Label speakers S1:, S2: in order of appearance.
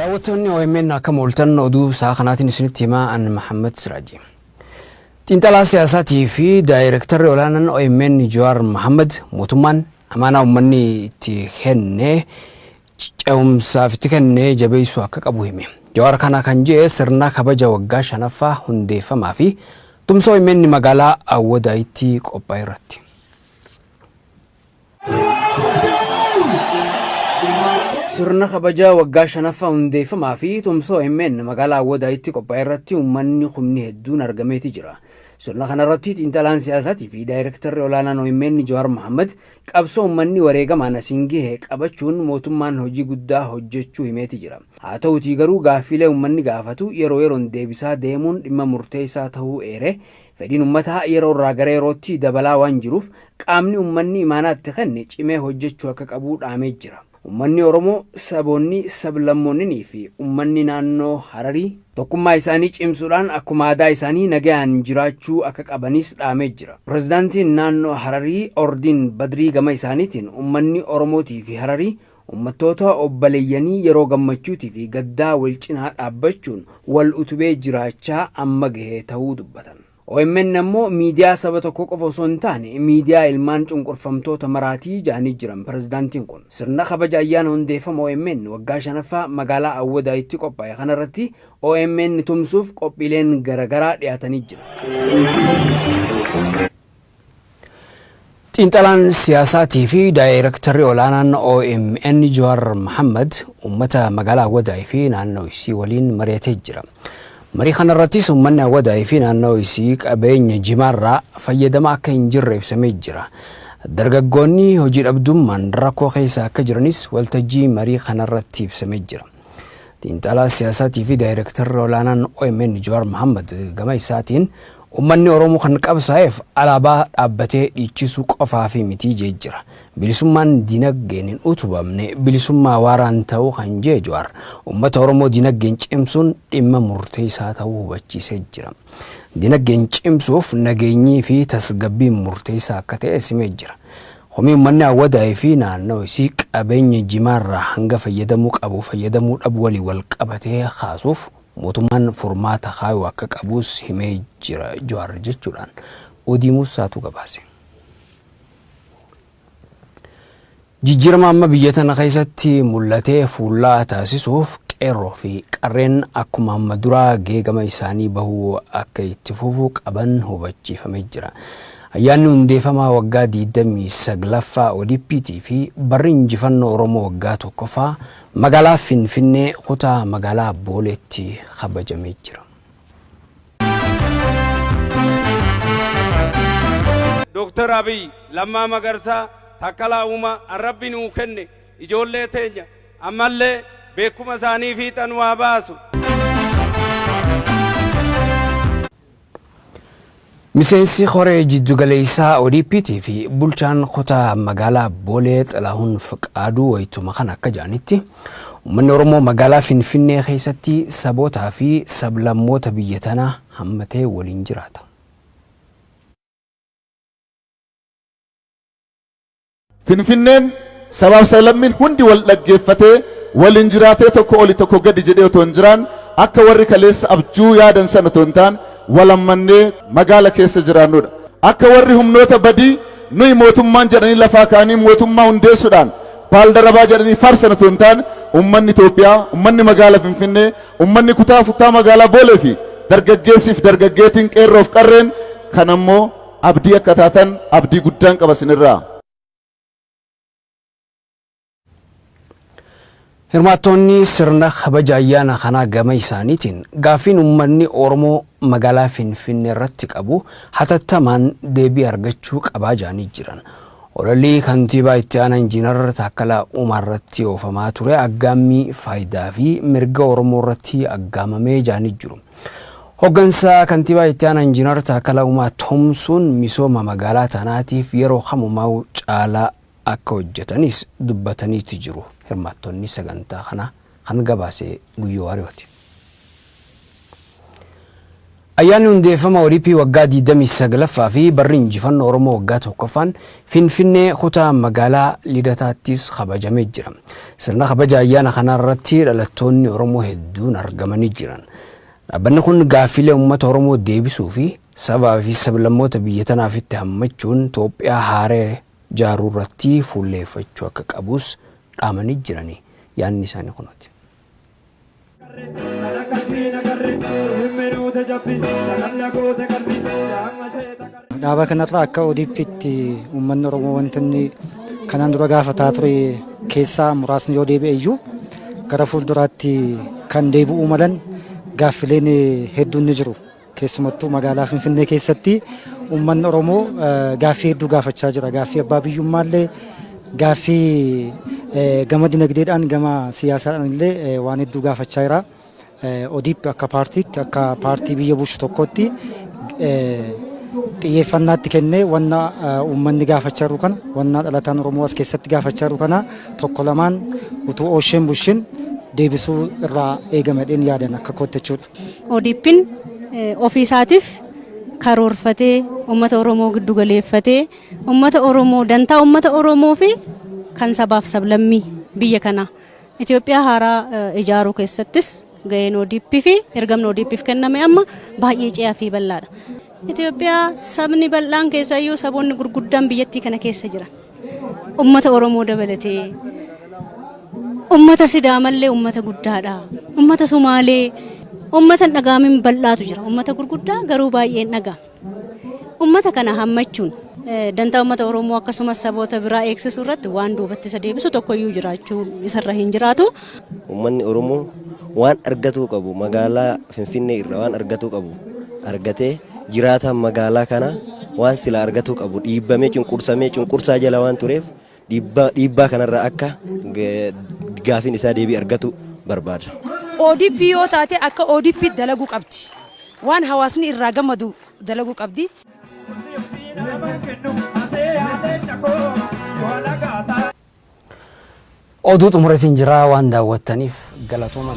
S1: daawwattoonni OMN akka mooltan oduu saa kanaatiin isinitti himaa an Muhammad Siraji. Xiinxalaa siyaasatii fi daayirektarri olaanaan OMN Jawaar Mohammad mootummaan amaanaa uummanni itti kenne ce'umsaaf itti kenne jabeessuu akka qabu hime. Jawaar kana kan jedhe sirna kabaja waggaa 5ffaa hundeeffamaa fi tumsa OMN magaalaa Awwadaayitti qophaa'e irratti. Sirna kabaja waggaa 5ffaa hundeeffamaa fi tumsa OMN magaalaa Awwadaayitti qophaa'e irratti uummanni humni hedduun argameeti jira. Sirna kanarratti xiinxalaan siyaasatii fi daayirektarri olaanaan OMN Jawaar Mohammad qabsoo uummanni wareegamaan asiin gahe qabachuun mootummaan hojii guddaa hojjechuu himeeti jira. Haa ta'uutii garuu gaaffiilee uummanni gaafatu yeroo yeroon deebisaa deemuun dhimma murteessaa ta'uu eere fedhiin uummataa yeroo irraa gara yerootti dabalaa waan jiruuf qaamni uummanni imaanaatti kenne cimee hojjechuu akka qabu dhaamee jira. Uummanni Oromoo saboonni sablammoonnii fi uummanni naannoo Hararii tokkummaa isaanii cimsuudhaan akkuma aadaa isaanii nagaan jiraachuu akka qabanis dhaamee jira. Pirezidaantiin naannoo Hararii Ordiin Badrii gama isaaniitiin uummanni Oromootii fi Hararii uummattoota obbaleeyyanii yeroo gammachuutii fi gaddaa wal cinaa dhaabbachuun wal utubee jiraachaa amma gahee ta'uu dubbatan. OMN ammoo miidiyaa saba tokko qofa osoo hin taane miidiyaa ilmaan cunqurfamtoota maraatii jaanii jiran pirezidaantiin kun sirna kabaja ayyaana hundeeffama OMN waggaa 5ffaa magaalaa Awwadaayitti qophaa'e kanarratti OMN tumsuuf qophiileen garagaraa dhiyaatanii jira. Xiinxalaan siyaasatii fi daayirektarri olaanaan OMN Jawaar Mohammad uummata magaalaa Awwadaayii fi naannoo isii waliin mari'atee jira. Marii kanarrattis uummanni Awwadaayii fi naannoo isii qabeenya jimaarraa fayyadamaa akka hin jirre ibsamee jira. Dargaggoonni hojii dhabdummaan rakkoo keessa akka jiranis waltajjii marii kanarratti ibsamee jira. Xiinxalaa siyaasatii fi daayirektarri olaanaan OMN Jawaar Mohammad gama isaatiin uummanni Oromoo kan qabsaa'eef alaabaa dhaabbatee dhiichisuu qofaa fi mitii jee jira. Bilisummaan dinagdeen hin utubamne bilisummaa waaraan ta'uu kan jee Jawaar uummata Oromoo dinagdeen cimsuun dhimma murteessaa ta'uu hubachiisee jira. Dinagdeen cimsuuf nageenyii fi tasgabbiin murteessaa akka ta'e simee jira. Homii uummanni Awwadaayii fi naannoo isii qabeenya jimaarraa hanga fayyadamuu qabu fayyadamuu dhabu walii wal qabatee kaasuuf mootummaan furmaata kaayuu akka qabus himee jira Jawaar jechuudhaan oduu Musaatu gabaase. Jijjiirama amma biyya tana keessatti mul'atee fuullaa taasisuuf qeerroo fi qarreen akkuma amma duraa geegama isaanii bahuu akka itti fufuu qaban hubachiifamee jira. Ayyaanni hundeeffamaa waggaa 29ffaa ODP'tii fi barri injifannoo Oromoo waggaa 1ffaa magaalaa Finfinnee kutaa magaalaa Booleetti kabajamee jira.
S2: Dr. Abiy Lammaa Magarsaa Takkalaa Uumaa Rabbi nuu kenne ijoollee teenya ammallee beekuma isaanii fiixan waa baasu.
S1: Miseensi Koree Jiddugaleessaa ODP'tii fi bulchaan kutaa magaalaa Boolee Xalahuun Fiqaaduu wayituma kan akka jaanitti uummanni Oromoo magaalaa Finfinnee keessatti sabootaa fi sablammoota biyya tanaa hammatee waliin jiraata.
S3: Finfinneen sabaaf sablammiin hundi wal dhaggeeffatee waliin jiraatee tokko oli tokko gadi jedhee otoo hin jiraan akka warri kaleessa abjuu yaadan sana otoo hin taane walammannee magaala keessa jiraannudha. Akka warri humnoota badii nuyi mootummaan jedhanii lafaa kaanii mootummaa hundeessuudhaan baaldarabaa jedhanii farsan otoo hin taane ummanni Itoophiyaa, ummanni magaala Finfinnee, ummanni kutaa magaalaa Boolee fi dargaggeessiif dargaggeetiin qeerroof qarreen kan ammoo abdii akka taatan abdii guddaan qaba sinirraa.
S1: Hirmaattoonni sirna kabaja ayyaana kanaa gama isaaniitiin gaaffiin uummanni Oromoo magaalaa Finfinnee irratti qabu hatattamaan deebii argachuu qabaa jaanii jiran. Ololli kantiibaa itti aanaa Injiinar Takkalaa Uumaa irratti oofamaa ture aggaammii faayidaa fi mirga Oromoo irratti aggaamamee jaanii jiru. Hoggansa kantiibaa itti aanaa Injiinar Takkalaa Uumaa tumsuun misooma magaalaa tanaatiif yeroo hamumaa caalaa akka hojjetanis dubbataniitu jiru. Hirmaattonni sagantaa kana kan gabaase Guyyoo Ariyooti. Ayyaanni hundeeffama ODP waggaa 29ffaa fi barri injifannoo Oromoo waggaa 1ffaan Finfinnee kutaa magaalaa Lidataattis kabajamee jira. Sirna kabaja ayyaana kanarratti dhalattoonni Oromoo hedduun argamanii jiran. Dhaabbanni kun gaaffilee uummata Oromoo deebisuu fi sabaa fi sablammoota biyya tanaaf itti hammachuun Itoophiyaa haaree ijaaruu irratti fuulleeffachuu akka qabus dhaamanii jirani. Yaanni isaanii kunuuti.
S4: Dhaaba kanarraa akka ODP'tti uummanni Oromoo wantoonni kanaan dura gaafataa ture keessaa muraasni yoo deebi'e iyyuu gara fuulduraatti kan deebi'uu malan gaaffileen hedduun ni jiru. Keessumattuu magaalaa Finfinnee keessatti uummanni Oromoo gaaffii hedduu gaafachaa jira. Gaaffii abbaa biyyummaallee, gaaffii gama dinagdeedhaan, gama siyaasaadhaan illee waan hedduu gaafachaa jira. ODP akka paartiitti, akka paartii biyya bulchu tokkotti xiyyeeffannaatti kennee wanna uummanni gaafachaa jiru kana, wanna dhalataan Oromoo as keessatti gaafachaa jiru kana tokko lamaan utuu oosheen bulshin deebisuu irraa eegamadheen yaadan akka koottachuudha.
S5: ODP'n ofii isaatiif karoorfatee uummata Oromoo giddu galeeffatee uummata Oromoo dantaa uummata Oromoo fi kan sabaaf sablammii biyya kana Itoophiyaa haaraa ijaaruu keessattis ga'een ODP fi ergamni ODP'f kenname amma baay'ee ce'aa fi bal'aadha. Itoophiyaa sabni bal'aan keessayyuu saboonni gurguddaan biyyattii kana keessa jiran uummata Oromoo dabalatee ummata Sidaamallee ummata guddaadha. Ummata Sumaalee ummata dhagaamin bal'aatu jira. Ummata gurguddaa garuu baay'een dhagaa. Ummata kana hammachuun dantaa ummata Oromoo akkasumas saboota biraa eegsisuu irratti waan duubatti isa deebisu tokkoyyuu jiraachuu isarra hin jiraatu.
S6: Uummanni Oromoo waan argatuu qabu magaalaa Finfinnee irraa waan argatuu qabu argatee jiraataan magaalaa kana waan sila argatuu qabu dhiibbamee cunqursaa jala waan tureef dhiibbaa kanarraa akka gaafin isaa deebii argatu barbaada.
S7: ODP yoo taate akka ODP dalaguu qabdi. Waan hawaasni irraa gammadu dalaguu qabdi.
S1: Oduu xumuratiin jira waan daawwattaniif galatoomaa.